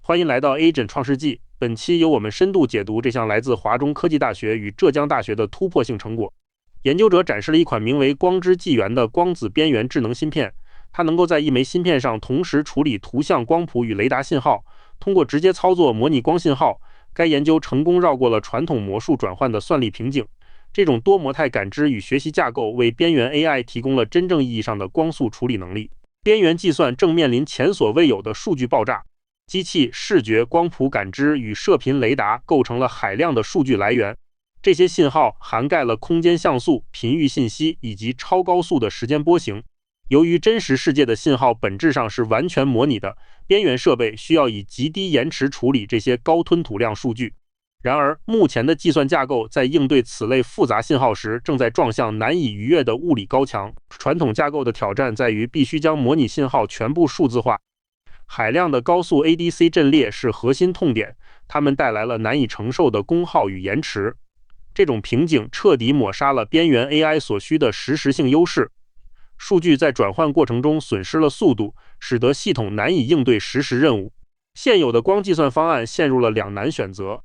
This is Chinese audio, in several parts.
欢迎来到 Agent 创世纪，本期由我们深度解读这项来自华中科技大学与浙江大学的突破性成果。研究者展示了一款名为光之纪元的光子边缘智能芯片，它能够在一枚芯片上同时处理图像、光谱与雷达信号，通过直接操作模拟光信号。该研究成功绕过了传统魔术转换的算力瓶颈。这种多模态感知与学习架构为边缘 AI 提供了真正意义上的光速处理能力。边缘计算正面临前所未有的数据爆炸。机器视觉、光谱感知与射频雷达构成了海量的数据来源，这些信号涵盖了空间像素、频域信息以及超高速的时间波形。由于真实世界的信号本质上是完全模拟的，边缘设备需要以极低延迟处理这些高吞吐量数据。然而，目前的计算架构在应对此类复杂信号时，正在撞向难以逾越的物理高墙。传统架构的挑战在于必须将模拟信号全部数字化。海量的高速 ADC 阵列是核心痛点，它们带来了难以承受的功耗与延迟。这种瓶颈彻底抹杀了边缘 AI 所需的实时性优势。数据在转换过程中损失了速度，使得系统难以应对实时任务。现有的光计算方案陷入了两难选择。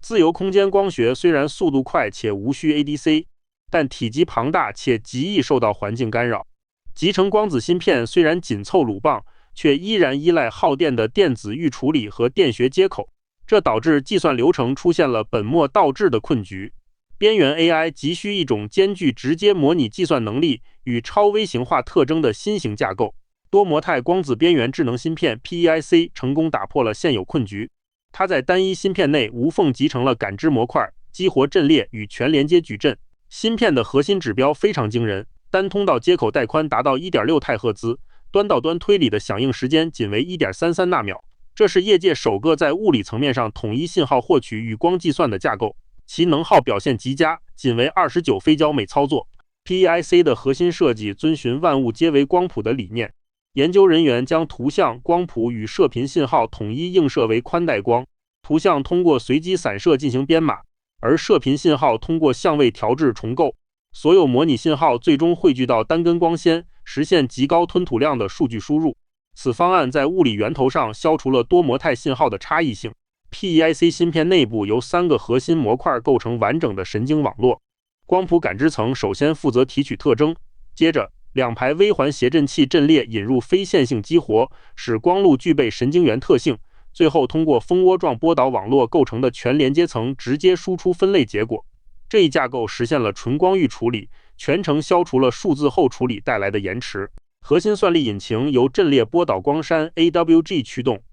自由空间光学虽然速度快且无需 ADC， 但体积庞大且极易受到环境干扰。集成光子芯片虽然紧凑鲁棒，却依然依赖耗电的电子预处理和电学接口，这导致计算流程出现了本末倒置的困局。边缘 AI 急需一种兼具直接模拟计算能力与超微型化特征的新型架构。多模态光子边缘智能芯片 PEIC 成功打破了现有困局。它在单一芯片内无缝集成了感知模块、激活阵列与全连接矩阵。芯片的核心指标非常惊人，单通道接口带宽达到 1.6 太赫兹，端到端推理的响应时间仅为 1.33 纳秒，这是业界首个在物理层面上统一信号获取与光计算的架构。其能耗表现极佳，仅为29飞焦每操作。PEIC 的核心设计遵循万物皆为光谱的理念，研究人员将图像、光谱与射频信号统一映射为宽带光，图像通过随机散射进行编码，而射频信号通过相位调制重构。所有模拟信号最终汇聚到单根光纤，实现极高吞吐量的数据输入。此方案在物理源头上消除了多模态信号的差异性。PEIC 芯片内部由3个核心模块构成完整的神经网络。光谱感知层首先负责提取特征，接着2排微环谐振器阵列引入非线性激活，使光路具备神经元特性，最后通过蜂窝状波导网络构成的全连接层直接输出分类结果。这一架构实现了纯光域处理，全程消除了数字后处理带来的延迟。核心算力引擎由阵列波导光栅 AWG 驱动，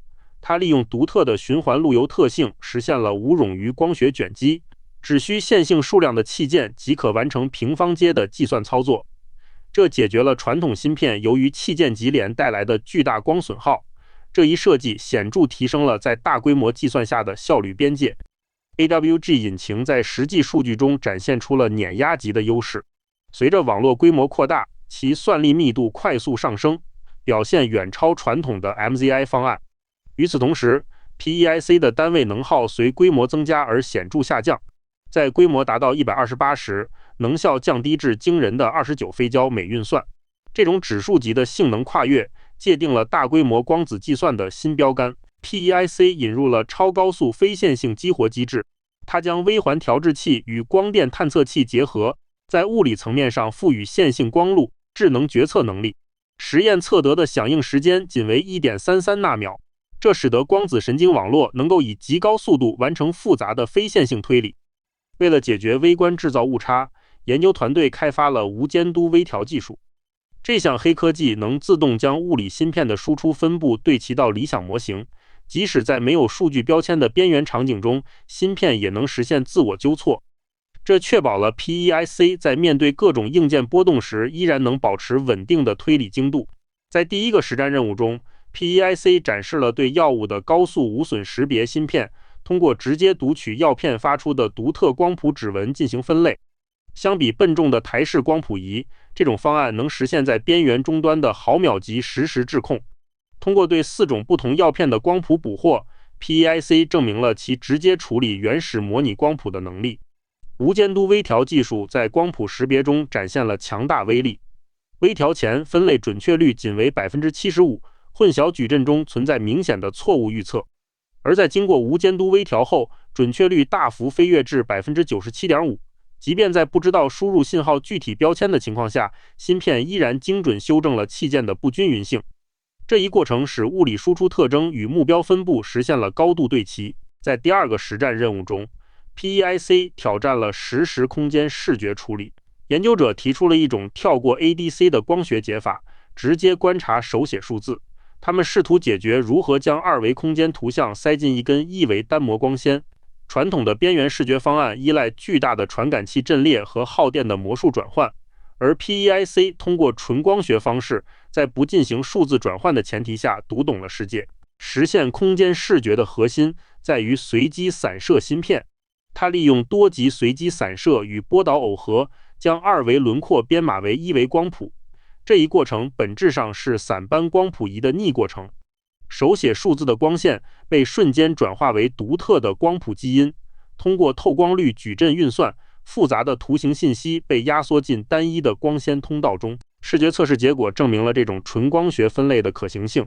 它利用独特的循环路由特性，实现了无冗余光学卷积，只需线性数量的器件即可完成平方阶的计算操作。这解决了传统芯片由于器件级联带来的巨大光损耗。这一设计显著提升了在大规模计算下的效率边界。AWG 引擎在实际数据中展现出了碾压级的优势。随着网络规模扩大，其算力密度快速上升，表现远超传统的 MZI 方案。与此同时， PEIC 的单位能耗随规模增加而显著下降，在规模达到128时，能效降低至惊人的29飞焦每运算。这种指数级的性能跨越，界定了大规模光子计算的新标杆。PEIC 引入了超高速非线性激活机制，它将微环调制器与光电探测器结合，在物理层面上赋予线性光路智能决策能力。实验测得的响应时间仅为 1.33 纳秒，这使得光子神经网络能够以极高速度完成复杂的非线性推理。为了解决微观制造误差，研究团队开发了无监督微调技术。这项黑科技能自动将物理芯片的输出分布对齐到理想模型，即使在没有数据标签的边缘场景中，芯片也能实现自我纠错。这确保了 PEIC 在面对各种硬件波动时依然能保持稳定的推理精度。在第一个实战任务中， PEIC 展示了对药物的高速无损识别芯片，通过直接读取药片发出的独特光谱指纹进行分类。相比笨重的台式光谱仪，这种方案能实现在边缘终端的毫秒级实时质控。通过对4种不同药片的光谱捕获， PEIC 证明了其直接处理原始模拟光谱的能力。无监督微调技术在光谱识别中展现了强大威力。微调前分类准确率仅为 75%， 混淆矩阵中存在明显的错误预测。而在经过无监督微调后，准确率大幅飞跃至 97.5%。即便在不知道输入信号具体标签的情况下，芯片依然精准修正了器件的不均匀性。这一过程使物理输出特征与目标分布实现了高度对齐。在第二个实战任务中， PEIC 挑战了实时空间视觉处理。研究者提出了一种跳过 ADC 的光学解法，直接观察手写数字。他们试图解决如何将二维空间图像塞进一根一维单模光纤。传统的边缘视觉方案依赖巨大的传感器阵列和耗电的魔术转换，而 PEIC 通过纯光学方式，在不进行数字转换的前提下读懂了世界。实现空间视觉的核心在于随机散射芯片，它利用多级随机散射与波导耦合，将二维轮廓编码为一维光谱。这一过程本质上是散斑光谱仪的逆过程。手写数字的光线被瞬间转化为独特的光谱基因，通过透光率矩阵运算，复杂的图形信息被压缩进单一的光纤通道中。视觉测试结果证明了这种纯光学分类的可行性。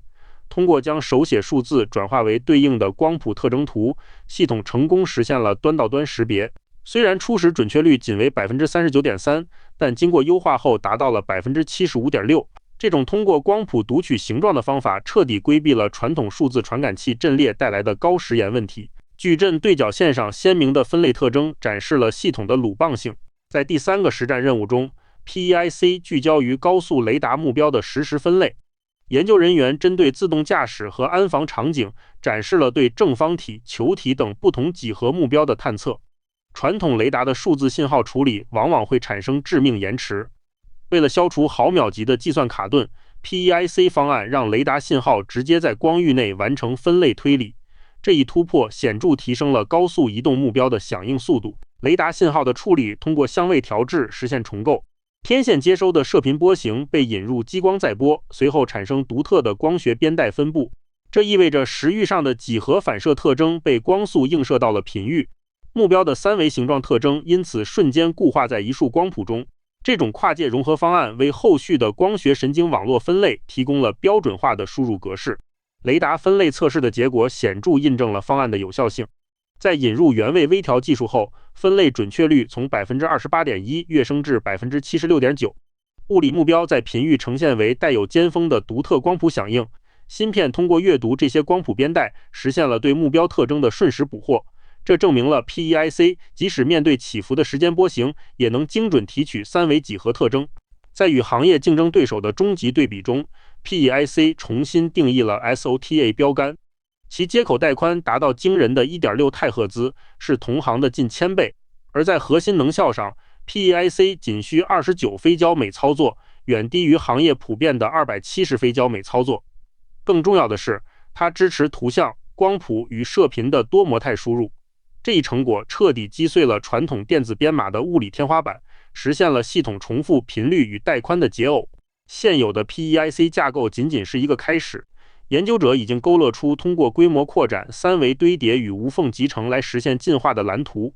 通过将手写数字转化为对应的光谱特征图，系统成功实现了端到端识别。虽然初始准确率仅为 39.3%， 但经过优化后达到了 75.6%。这种通过光谱读取形状的方法彻底规避了传统数字传感器阵列带来的高时延问题。矩阵对角线上鲜明的分类特征展示了系统的鲁棒性。在第三个实战任务中， PEIC 聚焦于高速雷达目标的实时分类。研究人员针对自动驾驶和安防场景展示了对正方体、球体等不同几何目标的探测。传统雷达的数字信号处理往往会产生致命延迟。为了消除毫秒级的计算卡顿， PEIC 方案让雷达信号直接在光域内完成分类推理。这一突破显著提升了高速移动目标的响应速度。雷达信号的处理通过相位调制实现重构。天线接收的射频波形被引入激光载波，随后产生独特的光学边带分布。这意味着时域上的几何反射特征被光速映射到了频域，目标的三维形状特征因此瞬间固化在一束光谱中。这种跨界融合方案为后续的光学神经网络分类提供了标准化的输入格式。雷达分类测试的结果显著印证了方案的有效性。在引入原位微调技术后，分类准确率从 28.1% 跃升至 76.9%。物理目标在频域呈现为带有尖峰的独特光谱响应。芯片通过阅读这些光谱边带，实现了对目标特征的瞬时捕获。这证明了 PEIC 即使面对起伏的时间波形，也能精准提取三维几何特征。在与行业竞争对手的终极对比中， PEIC 重新定义了 SOTA 标杆，其接口带宽达到惊人的 1.6 太赫兹，是同行的近1000倍。而在核心能效上， PEIC 仅需29飞焦每操作，远低于行业普遍的270飞焦每操作。更重要的是，它支持图像、光谱与射频的多模态输入。这一成果彻底击碎了传统电子编码的物理天花板，实现了系统重复频率与带宽的解耦。现有的 PEIC 架构仅仅是一个开始，研究者已经勾勒出通过规模扩展、三维堆叠与无缝集成来实现进化的蓝图。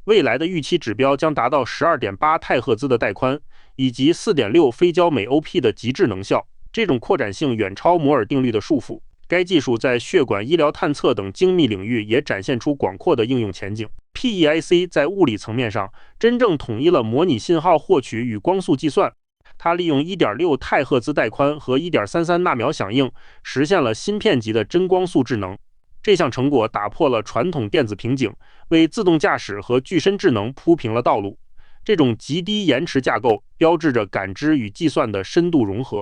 未来的预期指标将达到 12.8 太赫兹的带宽，以及 4.6 飞焦每 OP 的极致能效。这种扩展性远超摩尔定律的束缚。该技术在血管医疗探测等精密领域也展现出广阔的应用前景。PEIC 在物理层面上真正统一了模拟信号获取与光速计算。它利用 1.6 太赫兹带宽和 1.33 纳秒响应，实现了芯片级的真光速智能。这项成果打破了传统电子瓶颈，为自动驾驶和具身智能铺平了道路。这种极低延迟架构标志着感知与计算的深度融合。